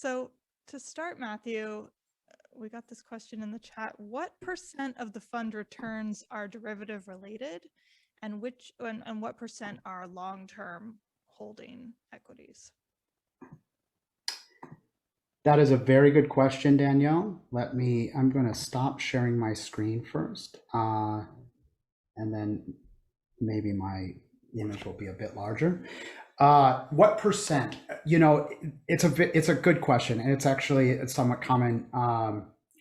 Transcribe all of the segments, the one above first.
So to start, Matthew, we got this question in the chat. What % of the fund returns are derivative related, and what % are long-term holding equities? That is a very good question, Danielle. I'm going to stop sharing my screen first, and then maybe my image will be a bit larger. What percent? It's a good question, and it's actually a somewhat common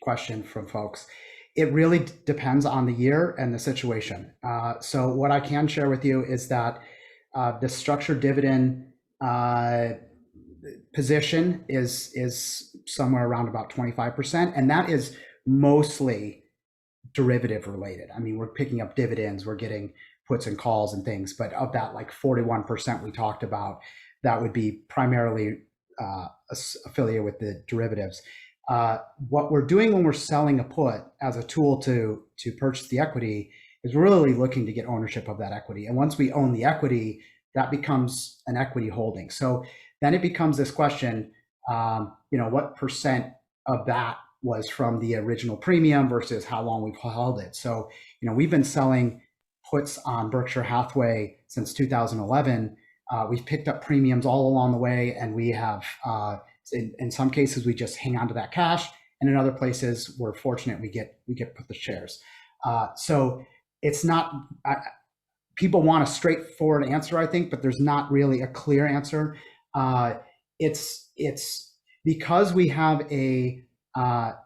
question from folks. It really depends on the year and the situation. So what I can share with you is that the structured dividend position is somewhere around about 25%, and that is mostly derivative related. I mean, we're picking up dividends, we're getting puts and calls and things, but of that, like 41% we talked about, that would be primarily affiliated with the derivatives. What we're doing when we're selling a put as a tool to purchase the equity is really looking to get ownership of that equity. And once we own the equity, that becomes an equity holding. So then it becomes this question, what percent of that was from the original premium versus how long we've held it. So, we've been selling puts on Berkshire Hathaway since 2011. We've picked up premiums all along the way, and we have, in some cases, we just hang on to that cash, and in other places, we're fortunate we get put the shares. So it's not. People want a straightforward answer, I think, but there's not really a clear answer. It's because we have a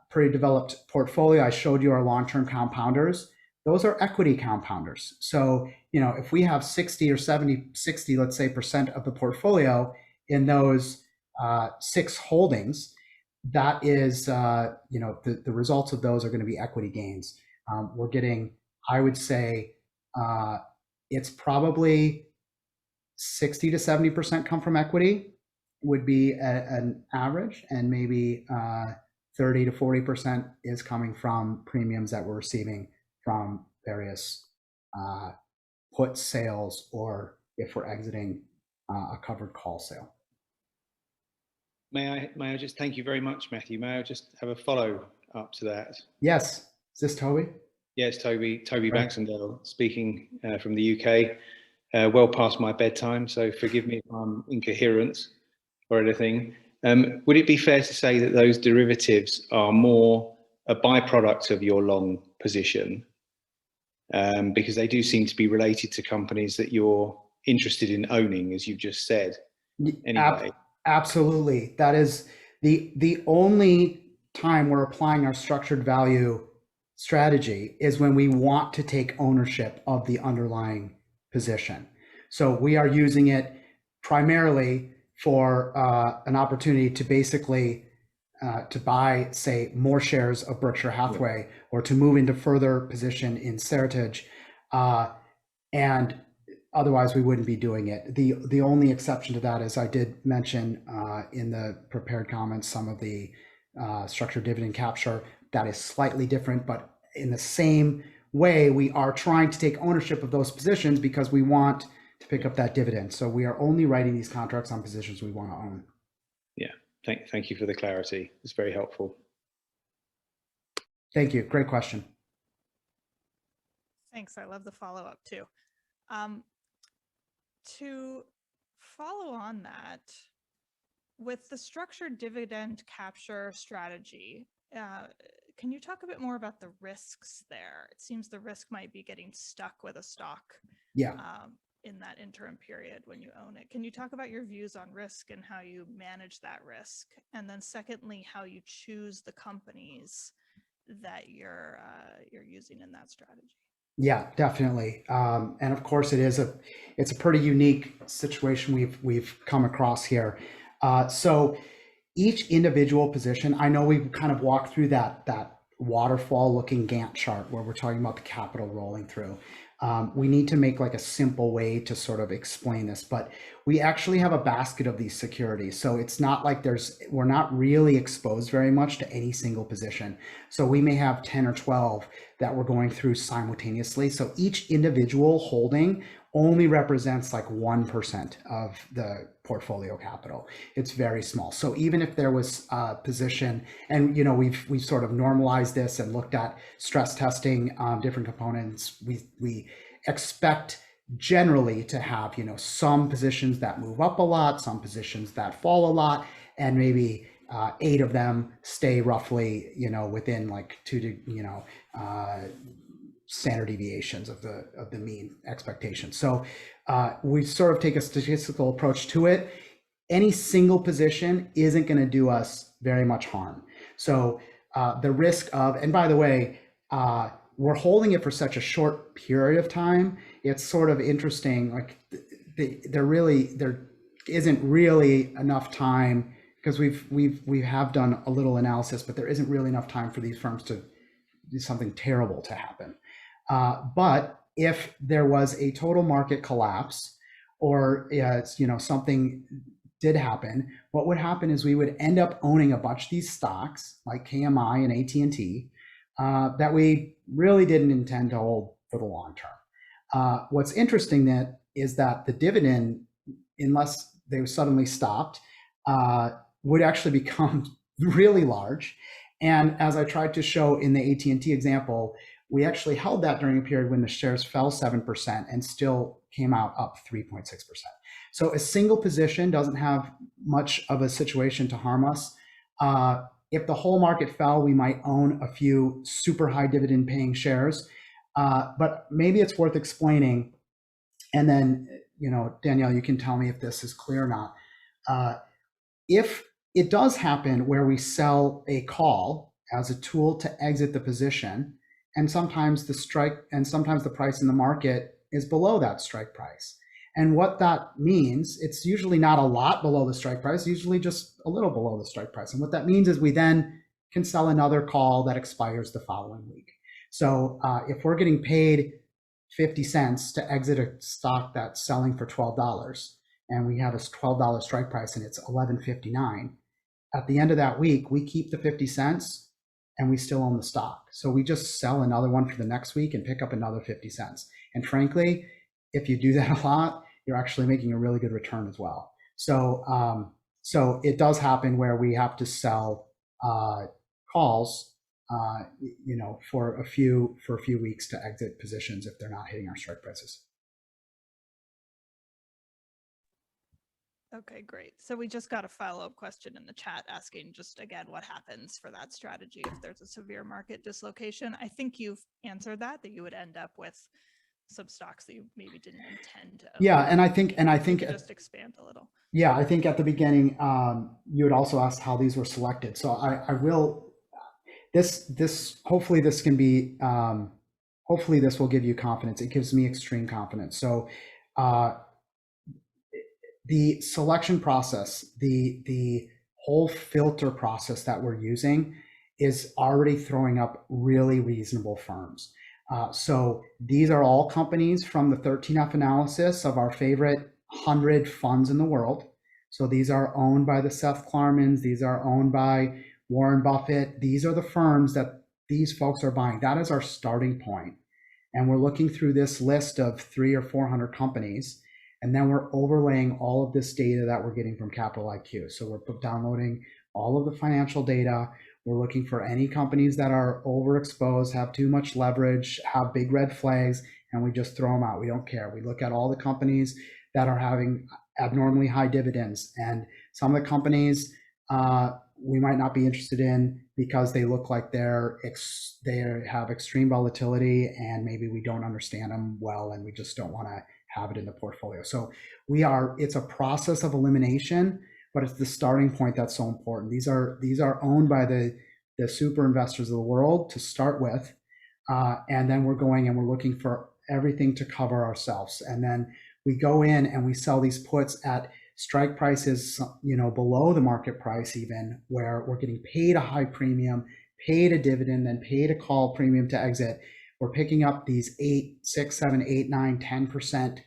pretty developed portfolio. I showed you our long-term compounders. Those are equity compounders. So, if we have 60 or 70, 60, let's say, % of the portfolio in those 6 holdings, that is, the results of those are going to be equity gains. We're getting, I would say, it's probably 60 to 70% come from equity would be an average, and maybe 30 to 40% is coming from premiums that we're receiving from various put sales, or if we're exiting a covered call sale. May I just thank you very much, Matthew? May I just have a follow up to that? Yes. Is this Toby? Yes, Toby Right. Baxendale speaking from the UK. Well past my bedtime, so forgive me if I'm incoherent or anything. Would it be fair to say that those derivatives are more a byproduct of your long position? Because they do seem to be related to companies that you're interested in owning, as you've just said. Anyway. Absolutely. That is the only time we're applying our structured value strategy is when we want to take ownership of the underlying position. So we are using it primarily for an opportunity to basically to buy, say, more shares of Berkshire Hathaway, or to move into further position in Seritage, and otherwise we wouldn't be doing it. The only exception to that is I did mention in the prepared comments some of the structured dividend capture. That is slightly different, but in the same way, we are trying to take ownership of those positions because we want to pick up that dividend. So we are only writing these contracts on positions we want to own. Yeah, thank you for the clarity. It's very helpful. Thank you. Great question. Thanks. I love the follow-up too. To follow on that, with the structured dividend capture strategy, can you talk a bit more about the risks there? It seems the risk might be getting stuck with a stock in that interim period when you own it. Can you talk about your views on risk and how you manage that risk? And then secondly, how you choose the companies that you're using in that strategy? Yeah, definitely. And of course, it's a pretty unique situation we've come across here. So each individual position, I know we've kind of walked through that waterfall looking Gantt chart where we're talking about the capital rolling through. We need to make like a simple way to sort of explain this, but we actually have a basket of these securities. So it's not like we're not really exposed very much to any single position. So we may have 10 or 12 that we're going through simultaneously. So each individual holding only represents like 1% of the portfolio capital. It's very small. So even if there was a position, and you know, we've sort of normalized this and looked at stress testing different components, we expect generally to have, you know, some positions that move up a lot, some positions that fall a lot, and maybe 8 of them stay roughly, you know, within like standard deviations of the mean expectation. So we sort of take a statistical approach to it. Any single position isn't going to do us very much harm. So the risk of, and by the way, we're holding it for such a short period of time. It's sort of interesting. Like there isn't really enough time, because we have done a little analysis, but there isn't really enough time for these firms to do something terrible to happen. But if there was a total market collapse, or you know, something did happen, what would happen is we would end up owning a bunch of these stocks like KMI and AT&T that we really didn't intend to hold for the long term. What's interesting then is that the dividend, unless they suddenly stopped, would actually become really large. And as I tried to show in the AT&T example, we actually held that during a period when the shares fell 7% and still came out up 3.6%. So a single position doesn't have much of a situation to harm us. If the whole market fell, we might own a few super high dividend paying shares. But maybe it's worth explaining. And then, you know, Danielle, you can tell me if this is clear or not. If it does happen where we sell a call as a tool to exit the position, and sometimes the price in the market is below that strike price. And what that means, it's usually not a lot below the strike price, usually just a little below the strike price. And what that means is we then can sell another call that expires the following week. So if we're getting paid 50 cents to exit a stock that's selling for $12, and we have a $12 strike price and it's $11.59, at the end of that week, we keep the 50 cents and we still own the stock. So we just sell another one for the next week and pick up another 50 cents. And frankly, if you do that a lot, you're actually making a really good return as well. So so it does happen where we have to sell calls, you know, for a few weeks to exit positions if they're not hitting our strike prices. Okay, great. So we just got a follow-up question in the chat asking just again, what happens for that strategy if there's a severe market dislocation? I think you've answered that you would end up with some stocks that you maybe didn't intend to own. Yeah, and I think just expand a little. Yeah, I think at the beginning, you had also asked how these were selected. So I will, hopefully this can be, hopefully this will give you confidence. It gives me extreme confidence. So the selection process, the whole filter process that we're using is already throwing up really reasonable firms. So these are all companies from the 13F analysis of our favorite 100 funds in the world. So these are owned by the Seth Klarmans. These are owned by Warren Buffett. These are the firms that these folks are buying. That is our starting point. And we're looking through this list of 300 or 400 companies. And then we're overlaying all of this data that we're getting from Capital IQ. So we're downloading all of the financial data. We're looking for any companies that are overexposed, have too much leverage, have big red flags, and we just throw them out. We don't care. We look at all the companies that are having abnormally high dividends. And some of the companies we might not be interested in because they look like they have extreme volatility, and maybe we don't understand them well, and we just don't want to have it in the portfolio. So it's a process of elimination, but it's the starting point that's so important. These are owned by the super investors of the world to start with, and then we're going and we're looking for everything to cover ourselves, and then we go in and we sell these puts at strike prices, you know, below the market price, even where we're getting paid a high premium, paid a dividend, then paid a call premium to exit. We're picking up these 8, 6, 7, 8, 9, 10%,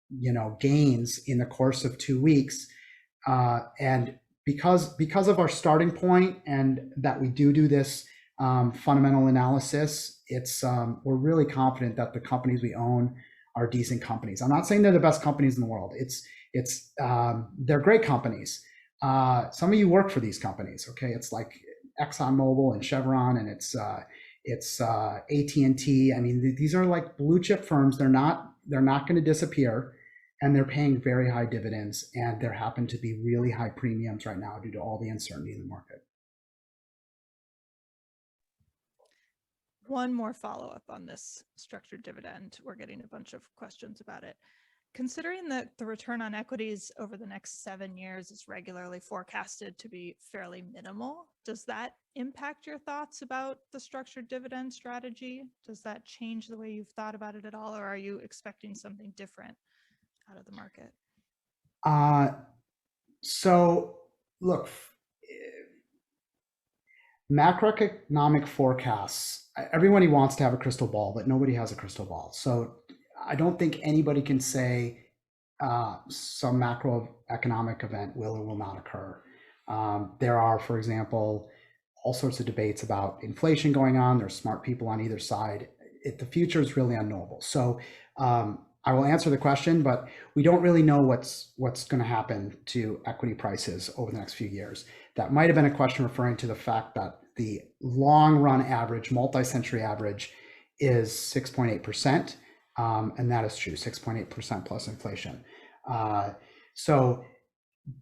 you know, gains in the course of 2 weeks. And because of our starting point and that we do this fundamental analysis, we're really confident that the companies we own are decent companies. I'm not saying they're the best companies in the world. They're great companies. Some of you work for these companies, okay? It's like ExxonMobil and Chevron, and it's AT&T. I mean, these are like blue chip firms. They're not going to disappear, and they're paying very high dividends, and there happen to be really high premiums right now due to all the uncertainty in the market. One more follow-up on this structured dividend. We're getting a bunch of questions about it. Considering that the return on equities over the next 7 years is regularly forecasted to be fairly minimal, does that impact your thoughts about the structured dividend strategy? Does that change the way you've thought about it at all, or are you expecting something different out of the market? So look, macroeconomic forecasts, everybody wants to have a crystal ball, but nobody has a crystal ball. So I don't think anybody can say some macroeconomic event will or will not occur. There are, for example, all sorts of debates about inflation going on. There's smart people on either side. The future is really unknowable. So I will answer the question, but we don't really know what's going to happen to equity prices over the next few years. That might have been a question referring to the fact that the long run average, multi-century average, is 6.8%. And that is true, 6.8% plus inflation. So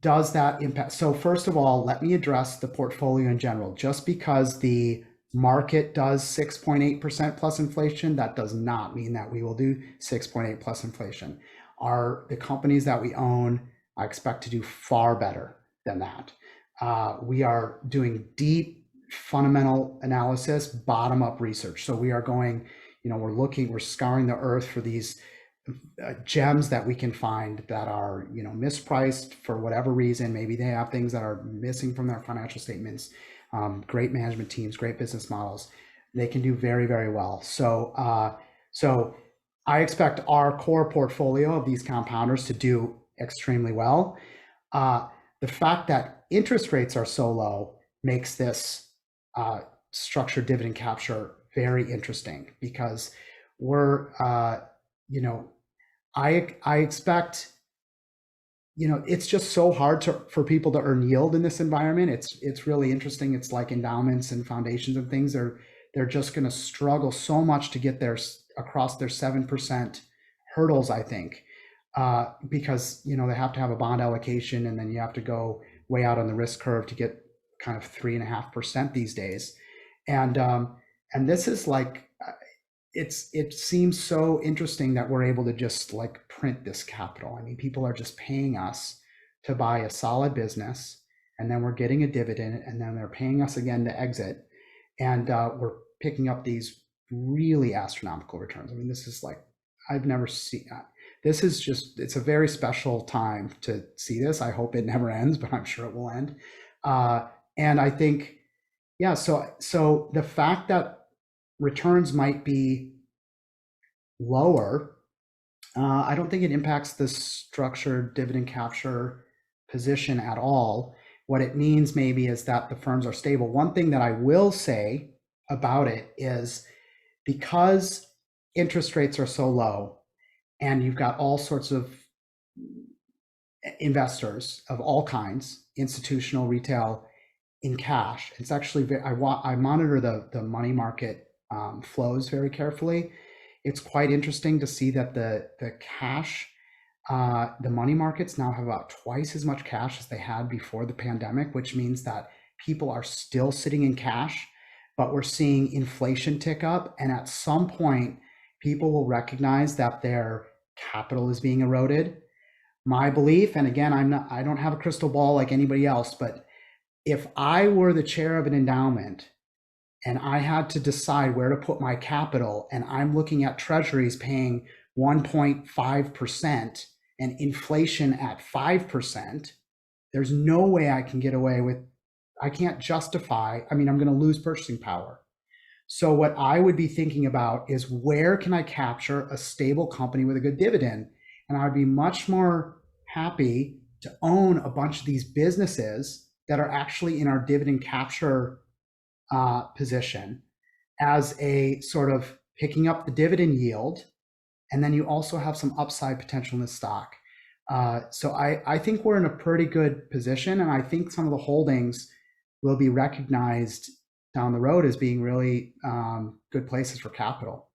does that impact? So first of all, let me address the portfolio in general. Just because the market does 6.8% plus inflation, that does not mean that we will do 6.8 plus inflation. The companies that we own, I expect to do far better than that. We are doing deep fundamental analysis, bottom up research. So we are going, we're scouring the earth for these gems that we can find that are, mispriced for whatever reason. Maybe they have things that are missing from their financial statements. Great management teams, great business models. They can do very, very well. So I expect our core portfolio of these compounders to do extremely well. The fact that interest rates are so low makes this structured dividend capture very interesting, because I expect, it's just so hard for people to earn yield in this environment. It's really interesting. It's like endowments and foundations and things. They're just going to struggle so much to get across their 7% hurdles, I think, because they have to have a bond allocation, and then you have to go way out on the risk curve to get kind of 3.5% these days. And this is like, it seems so interesting that we're able to just like print this capital. I mean, people are just paying us to buy a solid business, and then we're getting a dividend, and then they're paying us again to exit. And we're picking up these really astronomical returns. I mean, this is like, I've never seen that. This is just, it's a very special time to see this. I hope it never ends, but I'm sure it will end. And I think, yeah, so the fact that returns might be lower, I don't think it impacts the structured dividend capture position at all. What it means maybe is that the firms are stable. One thing that I will say about it is, because interest rates are so low and you've got all sorts of investors of all kinds, institutional, retail, in cash, it's actually I monitor the money market flows very carefully. It's quite interesting to see that the cash, the money markets now have about twice as much cash as they had before the pandemic, which means that people are still sitting in cash, but we're seeing inflation tick up. And at some point, people will recognize that their capital is being eroded. My belief, and again, I don't have a crystal ball like anybody else, but if I were the chair of an endowment and I had to decide where to put my capital, and I'm looking at treasuries paying 1.5% and inflation at 5%, there's no way I can get away with, I can't justify, I'm going to lose purchasing power. So what I would be thinking about is, where can I capture a stable company with a good dividend? And I'd be much more happy to own a bunch of these businesses that are actually in our dividend capture position, as a sort of picking up the dividend yield And then you also have some upside potential in the stock. So I think we're in a pretty good position. And I think some of the holdings will be recognized down the road as being really good places for capital.